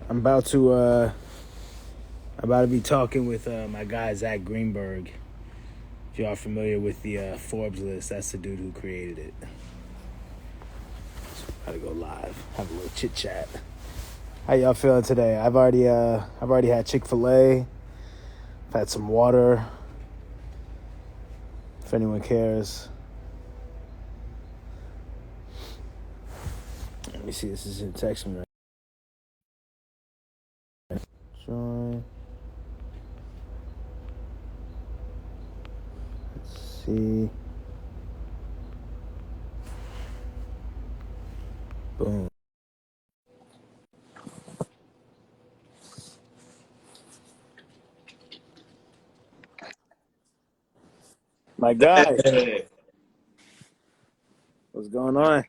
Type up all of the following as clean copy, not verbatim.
I'm about to be talking with my guy Zach Greenberg. If y'all familiar with the Forbes list, that's the dude who created it. So gotta go live, have a little chit chat. How y'all feeling today? I've already had Chick-fil-A. I've had some water. If anyone cares. Let me see. This is in text me right. Join. Let's see. Boom. My guy, Hey, what's going on?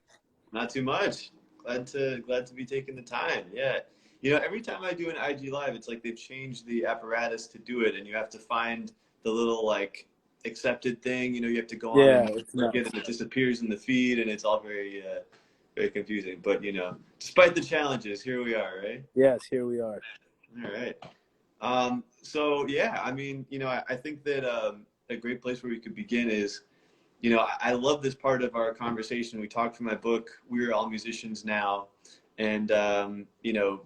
not too much. Glad to be taking the time. Yeah. You know, every time I do an IG live, it's like they've changed the apparatus to do it, and you have to find the little like accepted thing. You know, you have to go on Yeah, and it's click it, nuts. and it disappears in the feed, and it's all very confusing. But despite the challenges, here we are, right? Yes, here we are. All right. So yeah, I mean, I think that a great place where we could begin is I love this part of our conversation. We talked from my book, We're All Musicians Now. And,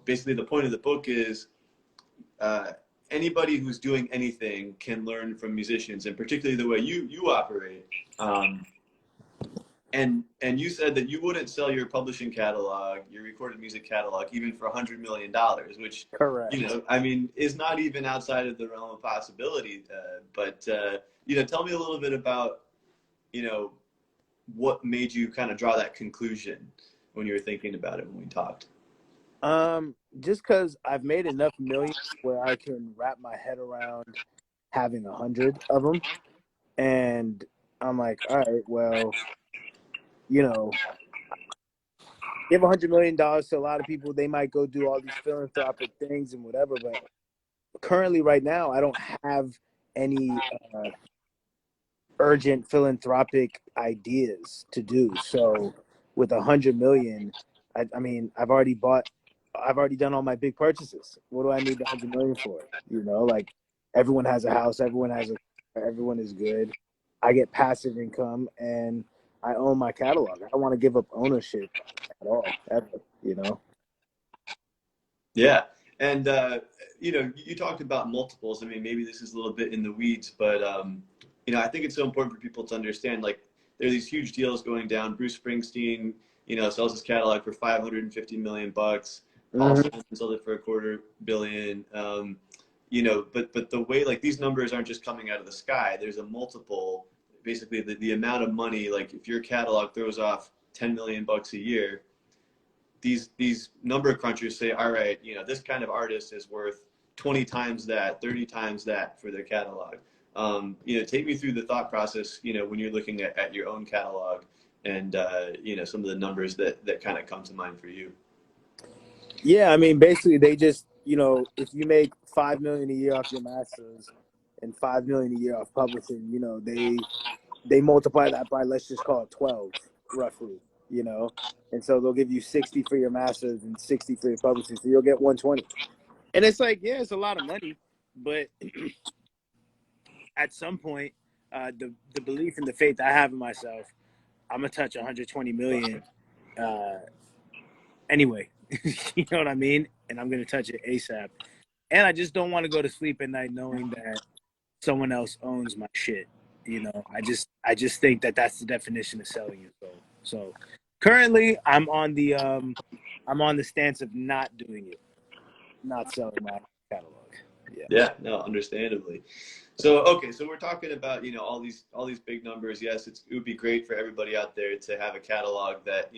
basically the point of the book is uh, anybody who's doing anything can learn from musicians, and particularly the way you operate. Um, and you said that you wouldn't sell your publishing catalog, your recorded music catalog, even for $100 million, which, Correct. I mean, is not even outside of the realm of possibility. But tell me a little bit about, you know, what made you kind of draw that conclusion when you were thinking about it when we talked? Just because I've made enough millions where I can wrap my head around having 100 of them, and I'm like, all right, well, you know, give $100 million to a lot of people, they might go do all these philanthropic things and whatever. But currently, right now, I don't have any urgent philanthropic ideas to do. So with 100 million, I mean, I've already done all my big purchases. What do I need the 100 million for? Like everyone has a house, everyone is good. I get passive income and I own my catalog. I don't want to give up ownership at all, ever. Yeah. And, you talked about multiples. I mean, maybe this is a little bit in the weeds, but, I think it's so important for people to understand, like, there are these huge deals going down. Bruce Springsteen, sells his catalog for 550 million bucks. Paul Mm-hmm. Simon sold it for a quarter billion. But the way, like, these numbers aren't just coming out of the sky. There's a multiple, basically the amount of money, like if your catalog throws off 10 million bucks a year, these number crunchers say, all right, this kind of artist is worth 20 times that, 30 times that for their catalog. Take me through the thought process, when you're looking at your own catalog and, some of the numbers that kind of come to mind for you. Yeah, I mean, basically, they just if you make 5 million a year off your masters and 5 million a year off publishing, they multiply that by, let's just call it 12, roughly. And so they'll give you 60 for your masters and 60 for your publishing, so you'll get 120. And it's like, yeah, it's a lot of money, but at some point, the belief and the faith I have in myself, I'm gonna touch 120 million anyway. You know what I mean? And I'm gonna touch it ASAP. And I just don't want to go to sleep at night knowing that someone else owns my shit. I just think that that's the definition of selling your soul. So currently, I'm on the stance of not doing it, not selling my catalog. Yeah. Yeah, no, understandably. So okay, so we're talking about all these big numbers. Yes, it would be great for everybody out there to have a catalog that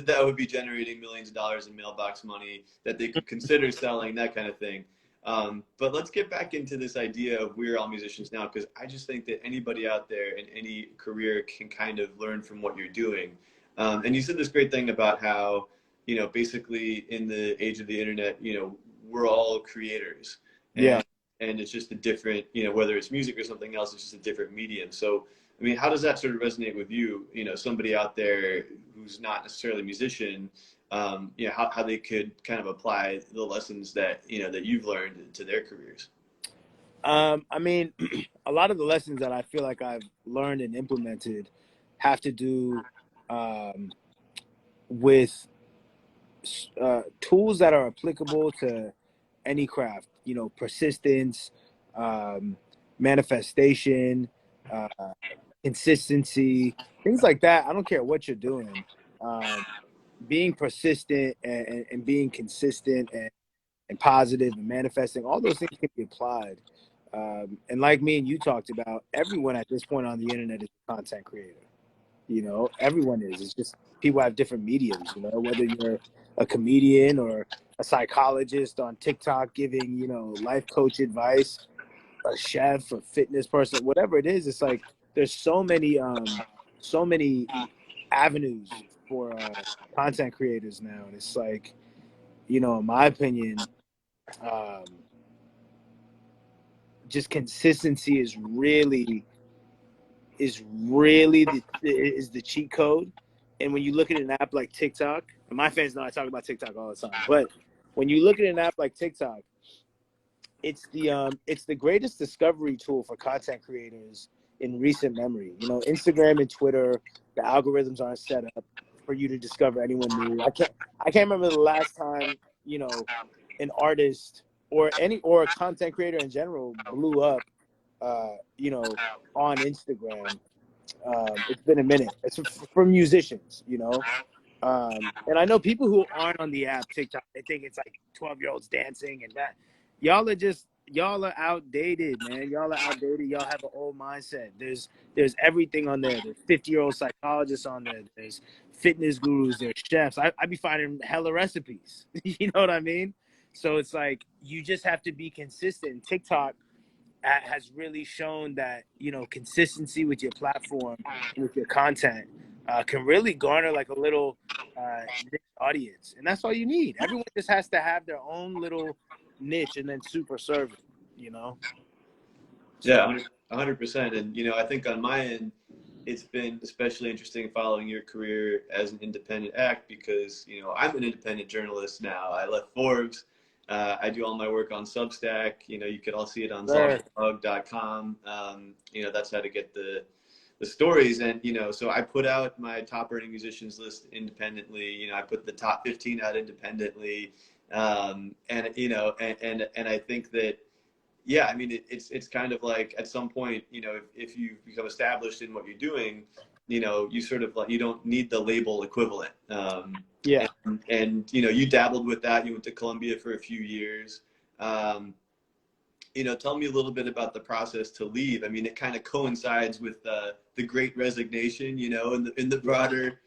that would be generating millions of dollars in mailbox money that they could consider selling, that kind of thing. But let's get back into this idea of we're all musicians now, because I just think that anybody out there in any career can kind of learn from what you're doing. And you said this great thing about how basically in the age of the internet, we're all creators. Yeah. And it's just a different, whether it's music or something else, it's just a different medium. So, I mean, how does that sort of resonate with you? Somebody out there who's not necessarily a musician, how they could kind of apply the lessons that, that you've learned to their careers. I mean, a lot of the lessons that I feel like I've learned and implemented have to do with tools that are applicable to any craft. Persistence, um, manifestation, uh, consistency, things like that. I don't care what you're doing. Um, Being persistent and being consistent and positive and manifesting, all those things can be applied. And like me and you talked about, everyone at this point on the internet is a content creator. Everyone is. It's just people have different mediums, whether you're a comedian or a psychologist on TikTok giving, life coach advice, a chef, a fitness person, whatever it is. It's like there's so many avenues for content creators now. And it's like, in my opinion, um, just consistency is the cheat code. And when you look at an app like TikTok, and my fans know I talk about TikTok all the time, but when you look at an app like TikTok, it's the greatest discovery tool for content creators in recent memory. Instagram and Twitter, the algorithms aren't set up for you to discover anyone new. I can't remember the last time, an artist or a content creator in general blew up on Instagram. It's been a minute. It's for musicians, and I know people who aren't on the app TikTok, they think it's like 12-year-olds dancing and that. Y'all are outdated, man. Y'all are outdated. Y'all have an old mindset. There's everything on there. There's 50-year-old psychologists on there. There's fitness gurus. There's chefs. I be finding hella recipes. You know what I mean? So it's like you just have to be consistent. TikTok has really shown that consistency with your platform, with your content, can really garner like a little niche audience, and that's all you need. Everyone just has to have their own little niche and then super serve it. Yeah, 100%. And I think on my end, it's been especially interesting following your career as an independent act because I'm an independent journalist now. I left Forbes. I do all my work on Substack. You could all see it on zogblog.com. That's how to get the stories. And, so I put out my top earning musicians list independently. I put the top 15 out independently. And I think that, yeah, I mean, it's kind of like at some point, if you become established in what you're doing, you sort of like, you don't need the label equivalent. Yeah. And you dabbled with that. You went to Columbia for a few years. Tell me a little bit about the process to leave. I mean, it kind of coincides with the Great Resignation, in the broader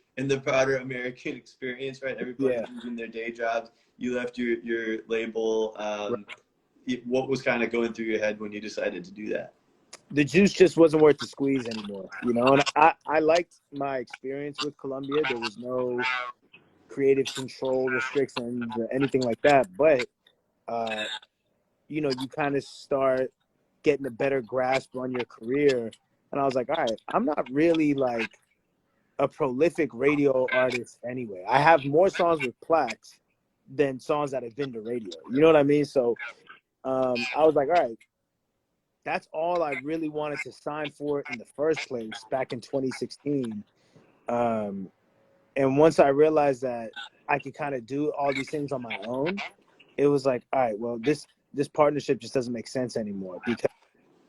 American experience, right? Everybody's losing their day jobs. You left your label. What was kind of going through your head when you decided to do that? The juice just wasn't worth the squeeze anymore, and I liked my experience with Columbia. There was no creative control restrictions or anything like that, but you kind of start getting a better grasp on your career, and I was like, all right, I'm not really like a prolific radio artist anyway. I have more songs with plaques than songs that have been to radio, you know what I mean? So I was like, all right, that's all I really wanted to sign for in the first place back in 2016. And once I realized that I could kind of do all these things on my own, it was like, all right, well, this partnership just doesn't make sense anymore because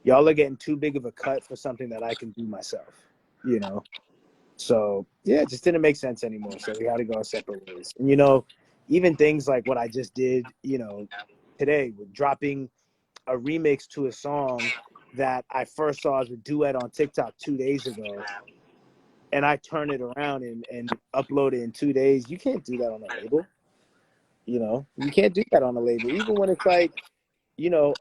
y'all are getting too big of a cut for something that I can do myself, So, yeah, it just didn't make sense anymore. So we had to go our separate ways. And, even things like what I just did, today with dropping a remix to a song that I first saw as a duet on TikTok 2 days ago, and I turn it around and upload it in 2 days. You can't do that on a label. You can't do that on a label. Even when it's like,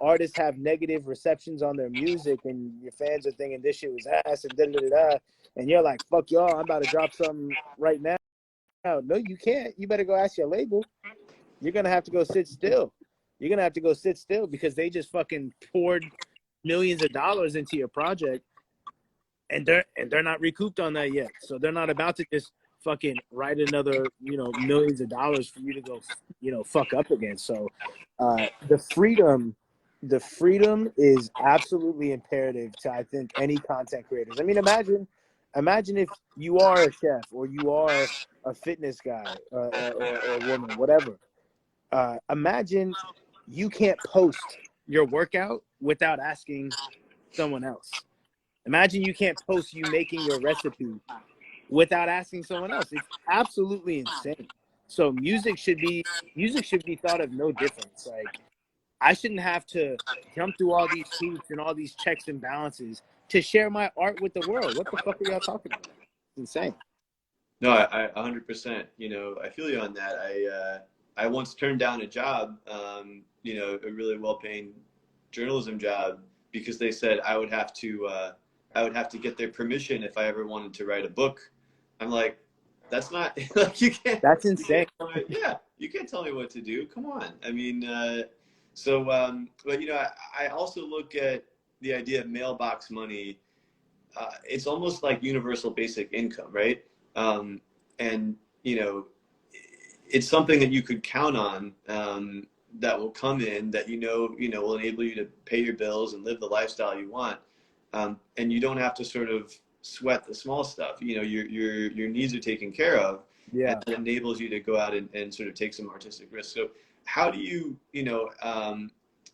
artists have negative receptions on their music and your fans are thinking this shit was ass and da-da-da-da, and you're like, fuck y'all, I'm about to drop something right now. No, you can't. You better go ask your label. You're going to have to go sit still. You're going to have to go sit still because they just fucking poured millions of dollars into your project and they're not recouped on that yet. So they're not about to just fucking write another, millions of dollars for you to go, fuck up against. So, the freedom is absolutely imperative to, I think, any content creators. I mean, imagine if you are a chef or you are a fitness guy, or woman, whatever. Imagine you can't post your workout without asking someone else. Imagine you can't post you making your recipe without asking someone else. It's absolutely insane. So music should be thought of no difference. Like, I shouldn't have to jump through all these hoops and all these checks and balances to share my art with the world. What the fuck are y'all talking about? It's insane. No, I 100%. I feel you on that. I once turned down a job, a really well-paying journalism job, because they said I would have to get their permission if I ever wanted to write a book. I'm like, that's not like That's insane. yeah, you can't tell me what to do. Come on. I mean, but I also look at the idea of mailbox money. It's almost like universal basic income, right? And it's something that you could count on, that will come in, that will enable you to pay your bills and live the lifestyle you want, and you don't have to sort of sweat the small stuff. Your needs are taken care of, and Yeah. it enables you to go out and sort of take some artistic risks. So how do you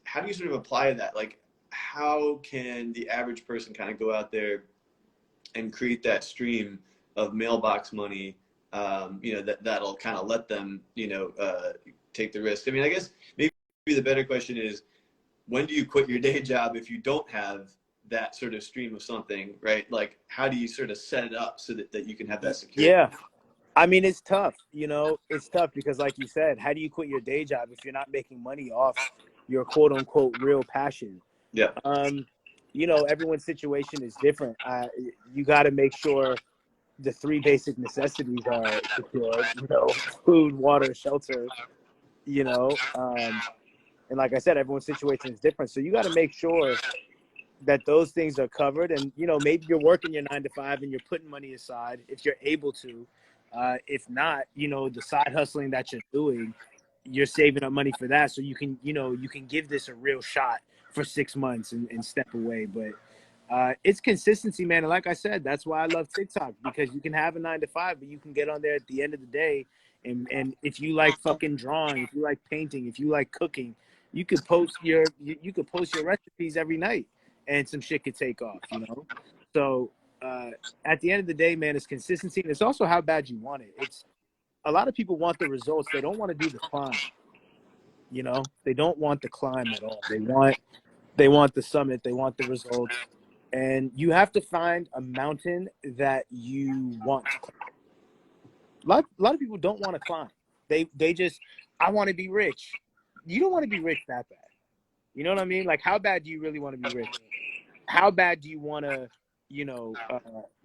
how do you sort of apply that? Like, how can the average person kind of go out there and create that stream of mailbox money, that'll kind of let them, take the risk? I mean, I guess maybe the better question is, when do you quit your day job if you don't have that sort of stream of something, right? Like, how do you sort of set it up so that you can have that security? Yeah. I mean, it's tough. It's tough because, like you said, how do you quit your day job if you're not making money off your quote unquote real passion? Yeah. Everyone's situation is different. You got to make sure the three basic necessities are secured, food, water, shelter, and like I said, everyone's situation is different. So you got to make sure that those things are covered. And, maybe you're working your 9 to 5 and you're putting money aside if you're able to. If not, the side hustling that you're doing, you're saving up money for that. So you can give this a real shot for 6 months and step away. But it's consistency, man. And like I said, that's why I love TikTok, because you can have a 9 to 5, but you can get on there at the end of the day. And if you like fucking drawing, if you like painting, if you like cooking, you could post your recipes every night, and some shit could take off. So at the end of the day, man, it's consistency, and it's also how bad you want it. It's a lot of people want the results. They don't want to do the climb. They don't want the climb at all. They want the summit. They want the results. And you have to find a mountain that you want to climb. A lot of people don't want to climb. They just, I want to be rich. You don't want to be rich that bad. You know what I mean? Like, how bad do you really want to be rich? How bad do you want to,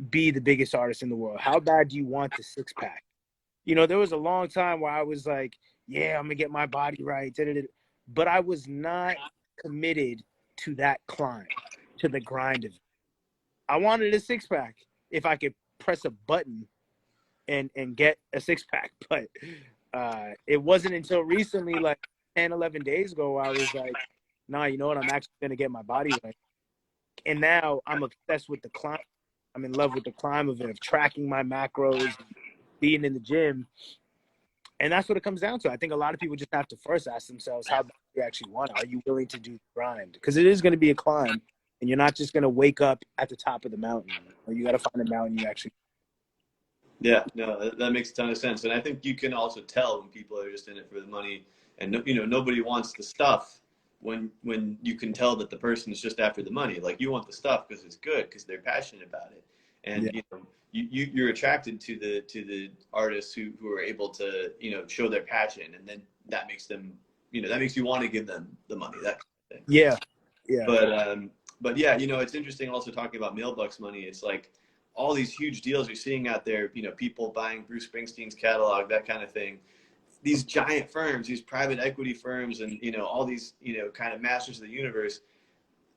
be the biggest artist in the world? How bad do you want the 6-pack? There was a long time where I was like, yeah, I'm gonna get my body right, but I was not committed to that climb, to the grind of it. I wanted a 6-pack if I could press a button and get a 6-pack, but it wasn't until recently, like 10, 11 days ago, where I was like, nah, you know what? I'm actually gonna get my body right. And now I'm obsessed with the climb. I'm in love with the climb of it, of tracking my macros, being in the gym. And that's what it comes down to. I think a lot of people just have to first ask themselves how bad they actually want it. Are you willing to do the grind? Because it is going to be a climb, and you're not just going to wake up at the top of the mountain. Or you got to find a mountain you actually. Yeah, no, that makes a ton of sense. And I think you can also tell when people are just in it for the money, and nobody wants the stuff when you can tell that the person is just after the money. Like, you want the stuff because it's good, because they're passionate about it. And Yeah. you're attracted to the artists who are able to show their passion, and then that makes them that makes you want to give them the money, that kind of thing. Yeah. Yeah. But yeah, it's interesting also talking about mailbox money. It's like all these huge deals you're seeing out there, people buying Bruce Springsteen's catalog, that kind of thing. These giant firms, these private equity firms, and all these kind of masters of the universe,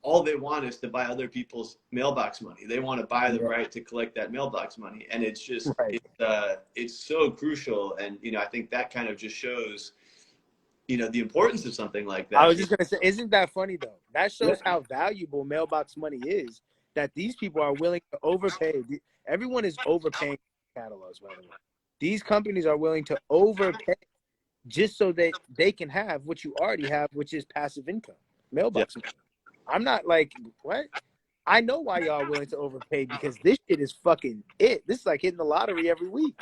all they want is to buy other people's mailbox money. They want to buy the Yeah. right to collect that mailbox money. And it's just, Right. it's so crucial. And, you know, I think that kind of just shows, you know, the importance of something like I that. was just gonna say, isn't that funny though? That Yeah. shows how valuable mailbox money is. That these people are willing to overpay. Everyone is overpaying catalogs, by the way. These companies are willing to overpay just so that they can have what you already have, which is passive income, Yeah. mailbox money. I'm not like, what? I know why y'all are willing to overpay, because this shit is fucking it. This is like hitting the lottery every week.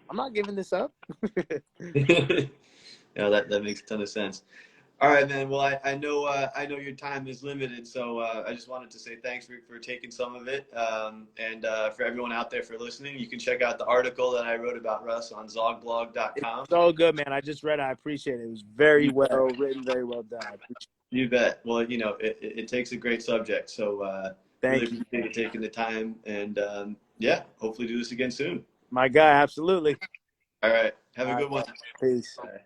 I'm not giving this up. Yeah, that makes a ton of sense. All right, man. Well, I know your time is limited, so I just wanted to say thanks for taking some of it, and for everyone out there for listening. You can check out the article that I wrote about Russ on zogblog.com. It's all good, man. I just read it. I appreciate it. It was very You bet. well written, very well done. I appreciate it. You bet. Well, you know, it takes a great subject, so really Thank you. appreciate you taking the time, and yeah, hopefully do this again soon. My guy, absolutely. All right. Have a All good right, one. peace. Bye.